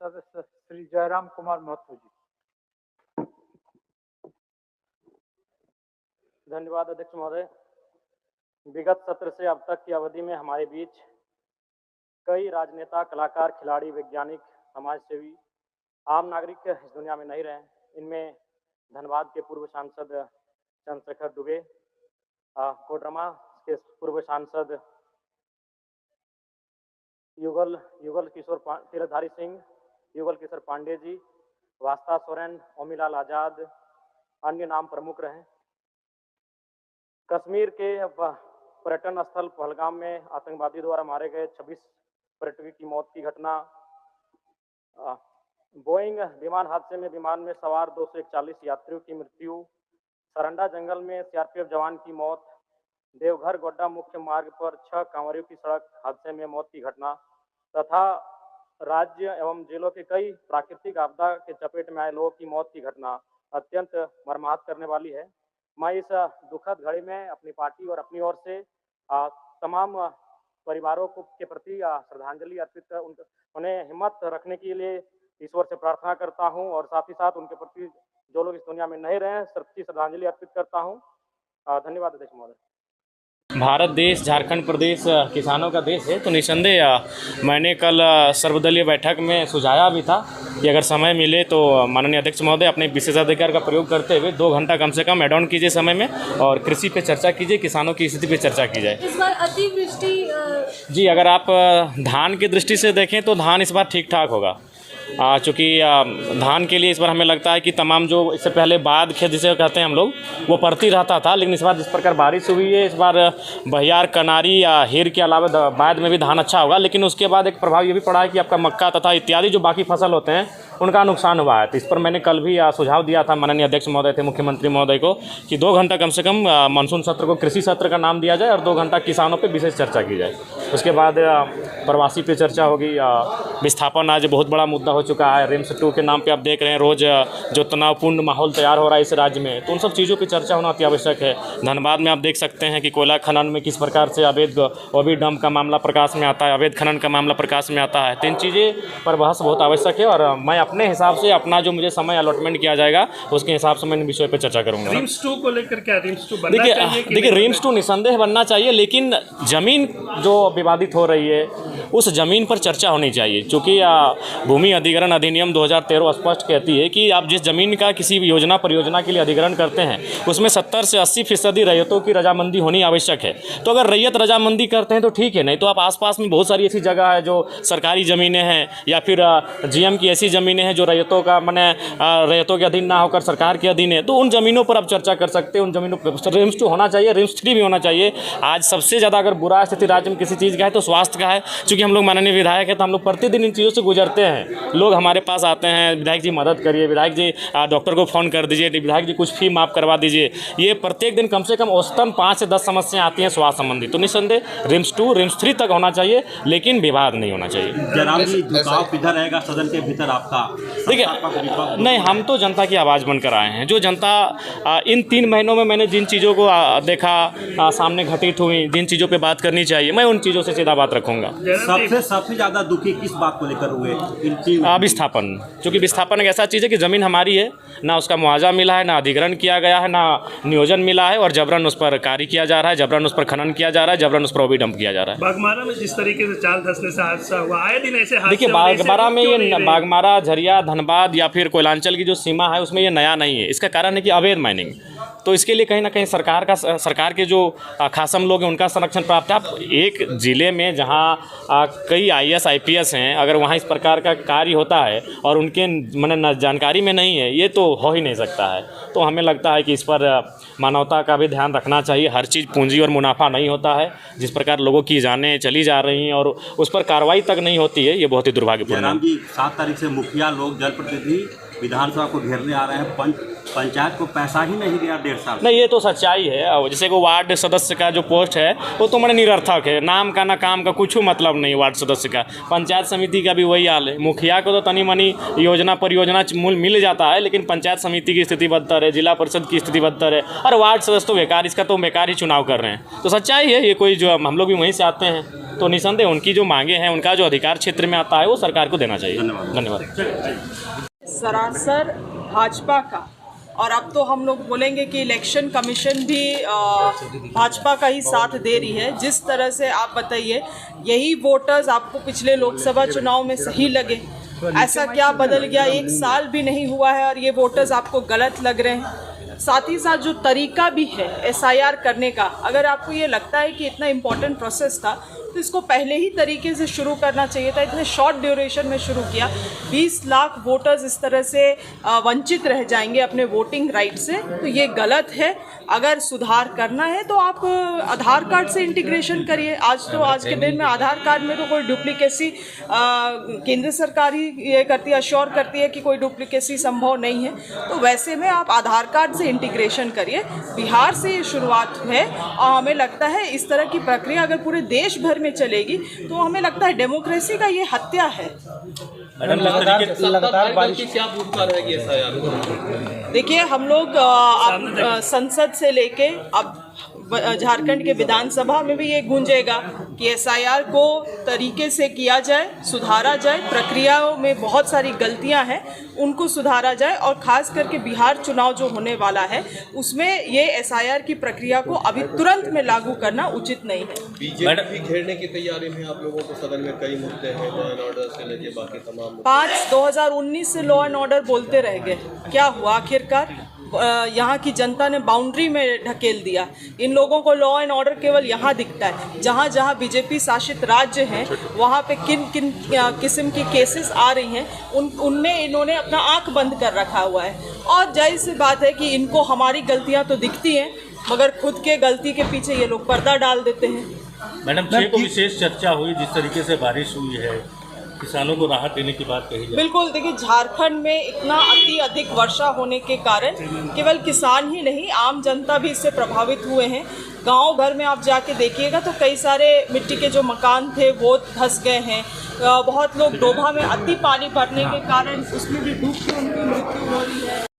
सदस्य श्री जयराम कुमार महतो जी। धन्यवाद अध्यक्ष महोदय। विगत सत्र से अब तक की अवधि में हमारे बीच कई राजनेता, कलाकार, खिलाड़ी, वैज्ञानिक, समाजसेवी, आम नागरिक इस दुनिया में नहीं रहे। इनमें धनबाद के पूर्व सांसद चंद्रशेखर दुबे, कोडरमा के पूर्व सांसद युगल किशोर तीरधारी सिंह, युगल किशोर पांडे जी, वास्ता सोरेन, ओमीलाल आजाद, अन्य नाम प्रमुख रहे। कश्मीर के पर्यटन स्थल पहलगाम में आतंकवादी द्वारा मारे गए 26 पर्यटकों की मौत की घटना, बोइंग विमान हादसे में विमान में सवार 241 यात्रियों की मृत्यु, सरंडा जंगल में सीआरपीएफ जवान की मौत, देवघर गोड्डा मुख्य मार्ग पर 6 कांवरियों की सड़क हादसे में मौत की घटना तथा राज्य एवं जिलों के कई प्राकृतिक आपदा के चपेट में आए लोगों की मौत की घटना अत्यंत मर्माहत करने वाली है। मैं इस दुखद घड़ी में अपनी पार्टी और अपनी ओर से तमाम परिवारों को के प्रति श्रद्धांजलि अर्पित कर उन्हें हिम्मत रखने के लिए ईश्वर से प्रार्थना करता हूं और साथ ही साथ उनके प्रति जो लोग इस दुनिया में नहीं रहे सच्ची श्रद्धांजलि अर्पित करता हूं। धन्यवाद अध्यक्ष महोदय। भारत देश, झारखंड प्रदेश किसानों का देश है, तो निसंदेह मैंने कल सर्वदलीय बैठक में सुझाया भी था कि अगर समय मिले तो माननीय अध्यक्ष महोदय अपने विशेषाधिकार का प्रयोग करते हुए 2 घंटा कम से कम एड ऑन कीजिए समय में और कृषि पे चर्चा कीजिए, किसानों की स्थिति पे चर्चा की जाए। इस बार अतिवृष्टि जी, अगर आप धान की दृष्टि से देखें तो धान इस बार ठीक ठाक होगा, चूँकि धान के लिए इस बार हमें लगता है कि तमाम जो इससे पहले बाद खेत जिसे कहते हैं हम लोग वो परती रहता था, लेकिन इस बार जिस प्रकार बारिश हुई है इस बार बहियार, कनारी या हेर के अलावा बाद में भी धान अच्छा होगा। लेकिन उसके बाद एक प्रभाव ये भी पड़ा है कि आपका मक्का तथा इत्यादि जो बाकी फसल होते हैं उनका नुकसान हुआ है। तो इस पर मैंने कल भी सुझाव दिया था माननीय अध्यक्ष महोदय थे, मुख्यमंत्री महोदय को, कि 2 घंटा कम से कम मानसून सत्र को कृषि सत्र का नाम दिया जाए और 2 घंटा किसानों पे विशेष चर्चा की जाए। उसके बाद प्रवासी पे चर्चा होगी, विस्थापन आज बहुत बड़ा मुद्दा हो चुका है। रिम्स 2 के नाम पे आप देख रहे हैं रोज़ जो तनावपूर्ण माहौल तैयार हो रहा है इस राज्य में, तो उन सब चीज़ों पे चर्चा होना अति आवश्यक है। धनबाद में आप देख सकते हैं कि कोयला खनन में किस प्रकार से अवैध ओबी डंप का मामला प्रकाश में आता है, अवैध खनन का मामला प्रकाश में आता है। तो इन चीज़ें पर बहस बहुत आवश्यक है और मैं अपने हिसाब से अपना जो मुझे समय अलॉटमेंट किया जाएगा उसके हिसाब से मैं इन विषय पर चर्चा करूँगा। रिम्स 2 को लेकर क्या रिम्स 2 बनना चाहिए? देखिए रिम्स 2 निसंदेह बनना चाहिए, लेकिन ज़मीन जो विवादित हो रही है उस ज़मीन पर चर्चा होनी चाहिए, क्योंकि भूमि अधिग्रहण अधिनियम 2013 स्पष्ट कहती है कि आप जिस ज़मीन का किसी योजना परियोजना के लिए अधिग्रहण करते हैं उसमें 70 से 80% रैयतों की रजामंदी होनी आवश्यक है। तो अगर रैयत रजामंदी करते हैं तो ठीक है, नहीं तो आप आसपास में बहुत सारी ऐसी जगह है जो सरकारी ज़मीनें हैं या फिर जीएम की ऐसी ज़मीनें हैं जो रैयतों का मैंने रैयतों के अधीन ना होकर सरकार के अधीन है, तो उन ज़मीनों पर आप चर्चा कर सकते हैं। उन ज़मीनों पर रिम्स 2 होना चाहिए, रिम्स 3 भी होना चाहिए। आज सबसे ज़्यादा अगर बुरा स्थिति राज्य में किसी चीज़ का है तो स्वास्थ्य का है। चूँकि हम लोग माननीय विधायक है तो हम लोग प्रतिदिन इन चीज़ों से गुजरते हैं। लोग हमारे पास आते हैं, विधायक जी मदद करिए, विधायक जी डॉक्टर को फ़ोन कर दीजिए, विधायक जी कुछ फी माफ़ करवा दीजिए। ये प्रत्येक दिन कम से कम औसतन 5 से 10 समस्याएं आती हैं स्वास्थ्य संबंधी। तो निसंदेह रिम्स 2 रिम्स 3 तक होना चाहिए, लेकिन विवाद नहीं होना चाहिए। जयराम जी, झुकाव किधर रहेगा सदन के भीतर आपका? देखिए नहीं, हम तो जनता की आवाज़ बनकर आए हैं। जो जनता इन 3 महीनों में मैंने जिन चीज़ों को देखा सामने घटित हुई, जिन चीज़ों पे बात करनी चाहिए, मैं उन चीज़ों से सीधा बात रखूँगा। सबसे ज़्यादा दुखी किस बात को लेकर हुए? विस्थापन, क्योंकि विस्थापन एक ऐसा चीज़ है कि ज़मीन हमारी है, ना उसका मुआवजा मिला है, ना अधिग्रहण किया गया है, ना नियोजन मिला है और जबरन उस पर कार्य किया जा रहा है, जबरन उस पर खनन किया जा रहा है, जबरन उस पर ओबी डंप किया जा रहा है। बागमारा में जिस तरीके से चाल धंसने से हादसा हुआ, आए दिन ऐसे हादसे। देखिए बागमारा में ये बागमारा, झरिया, धनबाद या फिर कोयलांचल की जो सीमा है उसमें ये नया नहीं है। इसका कारण है कि अवैध माइनिंग, तो इसके लिए कहीं ना कहीं सरकार के जो खासम लोग हैं उनका संरक्षण प्राप्त है। आप एक ज़िले में जहां कई IAS IPS हैं, अगर वहां इस प्रकार का कार्य होता है और उनके मैंने जानकारी में नहीं है, ये तो हो ही नहीं सकता है। तो हमें लगता है कि इस पर मानवता का भी ध्यान रखना चाहिए। हर चीज़ पूंजी और मुनाफा नहीं होता है। जिस प्रकार लोगों की जानें चली जा रही हैं और उस पर कार्रवाई तक नहीं होती है, ये बहुत ही दुर्भाग्यपूर्ण है। जयराम जी, 7 तारीख से मुखिया लोग, जनप्रतिनिधि विधानसभा को घेरने आ रहे हैं। पंचायत को पैसा ही नहीं दिया 1.5 साल। नहीं, ये तो सच्चाई है। जैसे को वार्ड सदस्य का जो पोस्ट है वो तो मैंने निरर्थक है, नाम का ना काम का कुछ मतलब नहीं। वार्ड सदस्य का, पंचायत समिति का भी वही हाल है। मुखिया को तो तनी मनी योजना परियोजना मिल जाता है, लेकिन पंचायत समिति की स्थिति बदतर है, जिला परिषद की स्थिति बदतर है और वार्ड सदस्य तो बेकार, इसका तो बेकार ही चुनाव कर रहे हैं। तो सच्चाई है ये, कोई जो हम लोग भी वहीं से आते हैं। तो निसंदेह उनकी जो मांगे हैं, उनका जो अधिकार क्षेत्र में आता है वो सरकार को देना चाहिए। धन्यवाद। धन्यवाद। सरासर भाजपा का, और अब तो हम लोग बोलेंगे कि इलेक्शन कमीशन भी भाजपा का ही साथ दे रही है। जिस तरह से आप बताइए, यही वोटर्स आपको पिछले लोकसभा चुनाव में सही लगे? ऐसा क्या बदल गया? 1 साल भी नहीं हुआ है और ये वोटर्स आपको गलत लग रहे हैं। साथ ही साथ जो तरीका भी है SIR करने का, अगर आपको ये लगता है कि इतना इम्पोर्टेंट प्रोसेस था तो इसको पहले ही तरीके से शुरू करना चाहिए था। इतने शॉर्ट ड्यूरेशन में शुरू किया। 20 लाख वोटर्स इस तरह से वंचित रह जाएंगे अपने वोटिंग राइट से, तो ये गलत है। अगर सुधार करना है तो आप आधार कार्ड से इंटीग्रेशन करिए। आज के दिन में आधार कार्ड में तो कोई डुप्लीकेसी केंद्र सरकार ही ये करती है, अश्योर करती है कि कोई डुप्लीकेसी संभव नहीं है। तो वैसे में आप आधार कार्ड से इंटीग्रेशन करिए। बिहार से ये शुरुआत है और हमें लगता है इस तरह की प्रक्रिया अगर पूरे देश भर में चलेगी तो हमें लगता है डेमोक्रेसी का ये हत्या है। मैडम, लगातार बारिश क्या भूमिका रहेगी SIR? देखिए, हम लोग संसद से लेके अब झारखंड के विधानसभा में भी ये गूंजेगा कि SIR को तरीके से किया जाए, सुधारा जाए। प्रक्रियाओं में बहुत सारी गलतियां हैं, उनको सुधारा जाए। और ख़ास करके बिहार चुनाव जो होने वाला है उसमें ये SIR की प्रक्रिया को अभी तुरंत में लागू करना उचित नहीं है। बीजेपी घेरने की तैयारी में आप लोगों को सदन में कई मुद्दे हैं, लॉ एंड ऑर्डर से लेके बाकी तमाम 2019 से लॉ एंड ऑर्डर बोलते रह गए। क्या हुआ आखिरकार? यहाँ की जनता ने बाउंड्री में ढकेल दिया। इन लोगों को लॉ एंड ऑर्डर केवल यहाँ दिखता है। जहाँ जहाँ बीजेपी शासित राज्य हैं वहाँ पे किन किन किस्म की केसेस आ रही हैं उनमें इन्होंने अपना आंख बंद कर रखा हुआ है। और जाहिर सी बात है कि इनको हमारी गलतियाँ तो दिखती हैं, मगर खुद के गलती के पीछे ये लोग पर्दा डाल देते हैं। मैडम, 6 को विशेष चर्चा हुई, जिस तरीके से बारिश हुई है, किसानों को राहत देने की बात कही जाए। बिल्कुल, देखिए, झारखंड में इतना अधिक वर्षा होने के कारण केवल किसान ही नहीं, आम जनता भी इससे प्रभावित हुए हैं। गांव भर में आप जाके देखिएगा तो कई सारे मिट्टी के जो मकान थे वो धंस गए हैं। बहुत लोग डोभा में अति पानी भरने के कारण उसमें भी डूब के उनकी मृत्यु हो रही है।